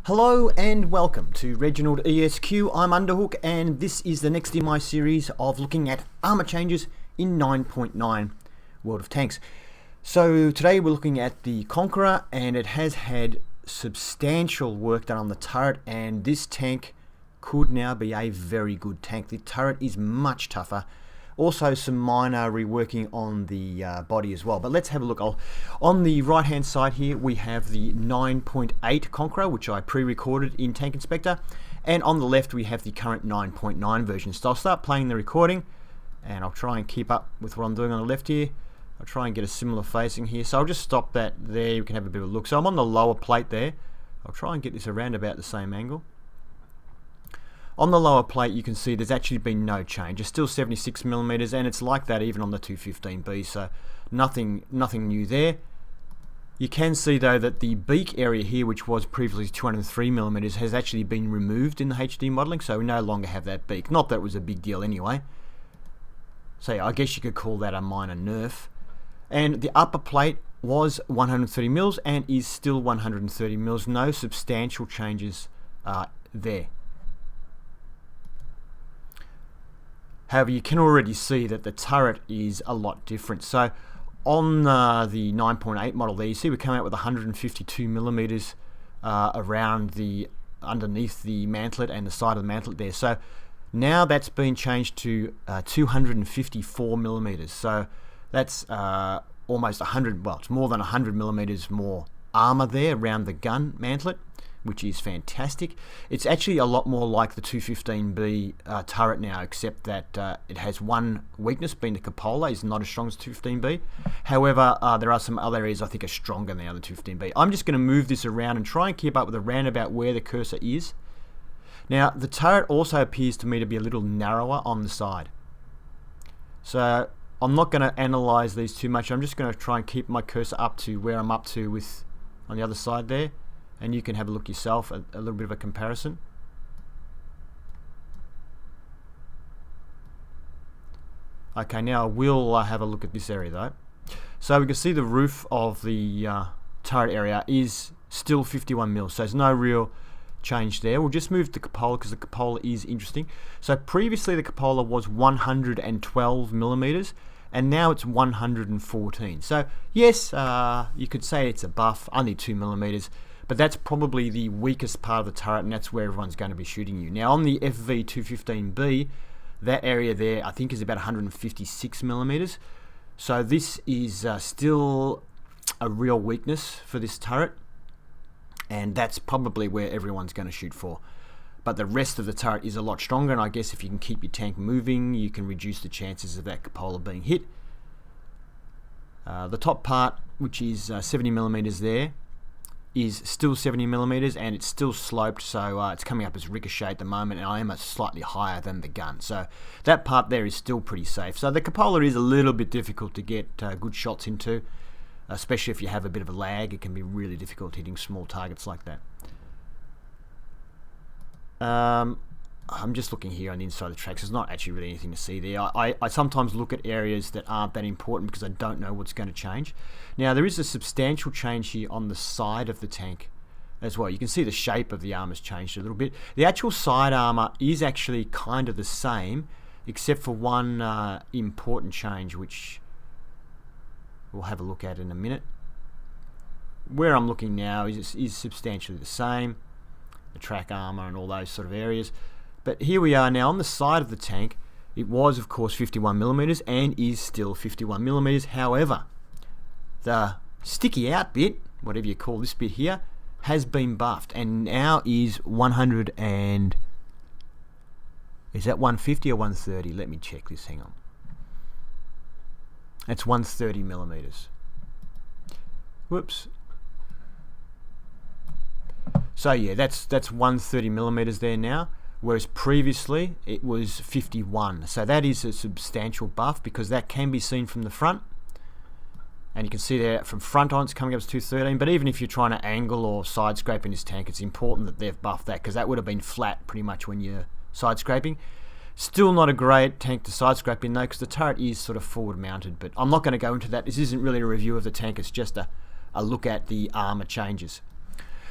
Hello and welcome to ReginaldESQ. I'm Underhook and this is the next in my series of looking at armor changes in 9.9 World of Tanks. So today we're looking at the Conqueror, and it has had substantial work done on the turret, and this tank could now be a very good tank. The turret is much tougher. Also some minor reworking on the body as well. But let's have a look. On the right hand side here we have the 9.8 Conqueror, which I pre-recorded in Tank Inspector, and on the left we have the current 9.9 version. So I'll start playing the recording and I'll try and keep up with what I'm doing on the left here. I'll try and get a similar facing here, so I'll just stop that there. You can have a bit of a look. So I'm on the lower plate there. I'll try and get this around about the same angle. On the lower plate you can see there's actually been no change. It's still 76mm, and it's like that even on the 215B, so nothing new there. You can see though that the beak area here, which was previously 203mm, has actually been removed in the HD modelling, so we no longer have that beak. Not that it was a big deal anyway. So yeah, I guess you could call that a minor nerf. And the upper plate was 130mm and is still 130mm. No substantial changes there. However, you can already see that the turret is a lot different. So on the 9.8 model there, you see we come out with 152mm around the underneath the mantlet and the side of the mantlet there. So now that's been changed to 254mm. So that's almost 100. Well, it's more than 100mm more armor there around the gun mantlet, which is fantastic. It's actually a lot more like the 215B turret now, except that it has one weakness, being the cupola is not as strong as 215B. However, there are some other areas I think are stronger now than 215B. I'm just going to move this around and try and keep up with around about where the cursor is. Now, the turret also appears to me to be a little narrower on the side. So I'm not going to analyze these too much. I'm just going to try and keep my cursor up to where I'm up to with on the other side there. And you can have a look yourself, a little bit of a comparison. Okay, now I will have a look at this area though. So we can see the roof of the turret area is still 51mm, so there's no real change there. We'll just move the cupola because the cupola is interesting. So previously the cupola was 112mm and now it's 114. So yes, you could say it's a buff, only 2mm. But that's probably the weakest part of the turret, and that's where everyone's going to be shooting you. Now on the FV215B, that area there I think is about 156mm. So this is still a real weakness for this turret, and that's probably where everyone's going to shoot for. But the rest of the turret is a lot stronger, and I guess if you can keep your tank moving, you can reduce the chances of that cupola being hit. The top part, which is 70mm there, is still 70mm, and it's still sloped, so it's coming up as ricochet at the moment, and I am slightly higher than the gun, so that part there is still pretty safe. So the cupola is a little bit difficult to get good shots into, especially if you have a bit of a lag. It can be really difficult hitting small targets like that. I'm just looking here on the inside of the tracks. There's not actually really anything to see there. I sometimes look at areas that aren't that important because I don't know what's going to change. Now there is a substantial change here on the side of the tank as well. You can see the shape of the armor's changed a little bit. The actual side armor is actually kind of the same, except for one important change, which we'll have a look at in a minute. Where I'm looking now is substantially the same, the track armor and all those sort of areas. But here we are now on the side of the tank. It was of course 51mm and is still 51mm. However, the sticky out bit, whatever you call this bit here, has been buffed and now is 100 and... is that 150 or 130? Let me check this, hang on. That's 130mm. Whoops. So yeah, that's 130mm there now, whereas previously it was 51. So that is a substantial buff because that can be seen from the front. And you can see there from front on it's coming up to 213, but even if you're trying to angle or side scrape in this tank, it's important that they've buffed that because that would have been flat pretty much when you're side scraping. Still not a great tank to side scrape in though because the turret is sort of forward mounted, but I'm not going to go into that. This isn't really a review of the tank, it's just a look at the armor changes.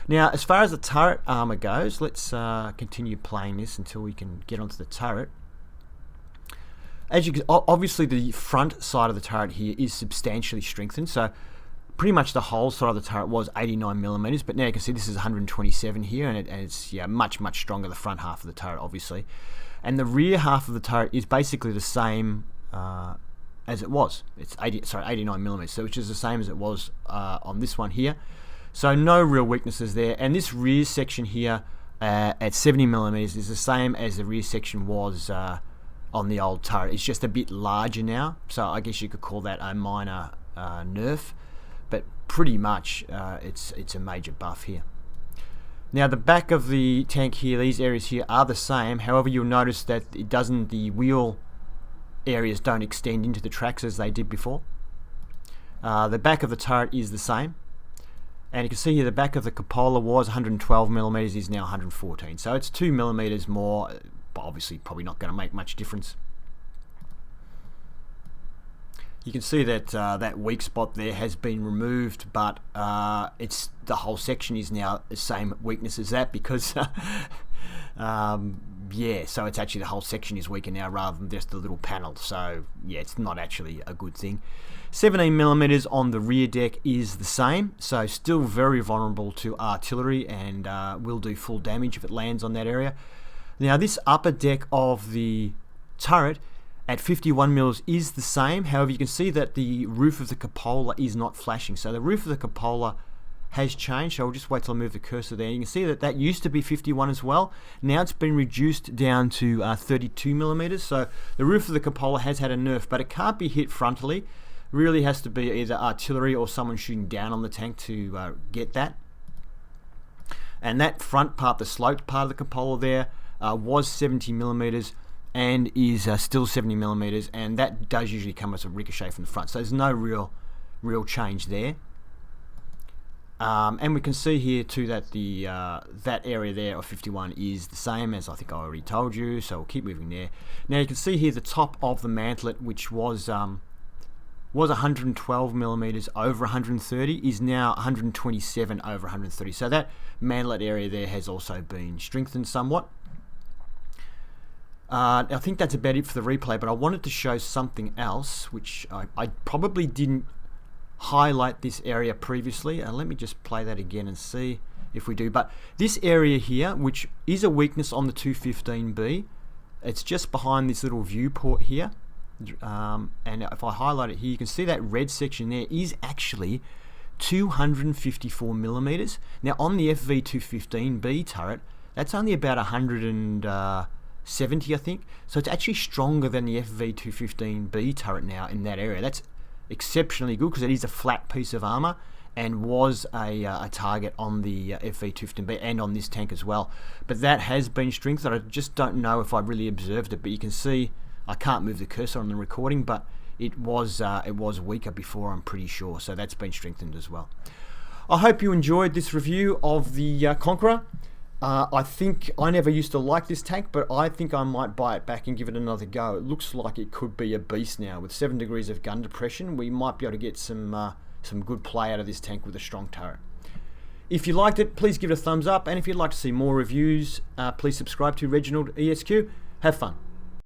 Now, as far as the turret armour goes, let's continue playing this until we can get onto the turret. As you can, obviously the front side of the turret here is substantially strengthened, so pretty much the whole side of the turret was 89mm, but now you can see this is 127 here, and it's much stronger, the front half of the turret obviously. And the rear half of the turret is basically the same as it was. It's 89mm, so which is the same as it was on this one here. So no real weaknesses there. And this rear section here at 70mm is the same as the rear section was on the old turret. It's just a bit larger now, so I guess you could call that a minor nerf, but pretty much it's a major buff here. Now the back of the tank here, these areas here are the same. However, you'll notice that the wheel areas don't extend into the tracks as they did before. The back of the turret is the same. And you can see here the back of the cupola was 112mm, is now 114. So it's 2mm more, but obviously probably not going to make much difference. You can see that that weak spot there has been removed, but it's the whole section is now the same weakness as that because yeah, so it's actually the whole section is weaker now rather than just the little panel. So yeah, it's not actually a good thing. 17mm on the rear deck is the same, so still very vulnerable to artillery and will do full damage if it lands on that area. Now this upper deck of the turret at 51mm is the same. However, you can see that the roof of the cupola is not flashing. So the roof of the cupola has changed. So I'll just wait till I move the cursor there. You can see that that used to be 51 as well. Now it's been reduced down to 32mm. So the roof of the cupola has had a nerf, but it can't be hit frontally. Really has to be either artillery or someone shooting down on the tank to get that. And that front part, the sloped part of the cupola there, was 70mm and is still 70mm, and that does usually come as a ricochet from the front. So there's no real change there. And we can see here too that the that area there of 51 is the same as I think I already told you. So we'll keep moving there. Now you can see here the top of the mantlet, which was 112mm over 130, is now 127 over 130. So that mantlet area there has also been strengthened somewhat. I think that's about it for the replay, but I wanted to show something else, which I probably didn't highlight this area previously. Let me just play that again and see if we do. But this area here, which is a weakness on the 215B, it's just behind this little viewport here. And if I highlight it here, you can see that red section there is actually 254mm. Now on the FV215B turret, that's only about 170, I think. So it's actually stronger than the FV215B turret now in that area. That's exceptionally good because it is a flat piece of armor and was a target on the FV215B and on this tank as well. But that has been strengthened. I just don't know if I really observed it, but you can see I can't move the cursor on the recording, but it was weaker before, I'm pretty sure. So that's been strengthened as well. I hope you enjoyed this review of the Conqueror. I think I never used to like this tank, but I think I might buy it back and give it another go. It looks like it could be a beast now. With 7 degrees of gun depression, we might be able to get some good play out of this tank with a strong turret. If you liked it, please give it a thumbs up, and if you'd like to see more reviews, please subscribe to ReginaldESQ. Have fun.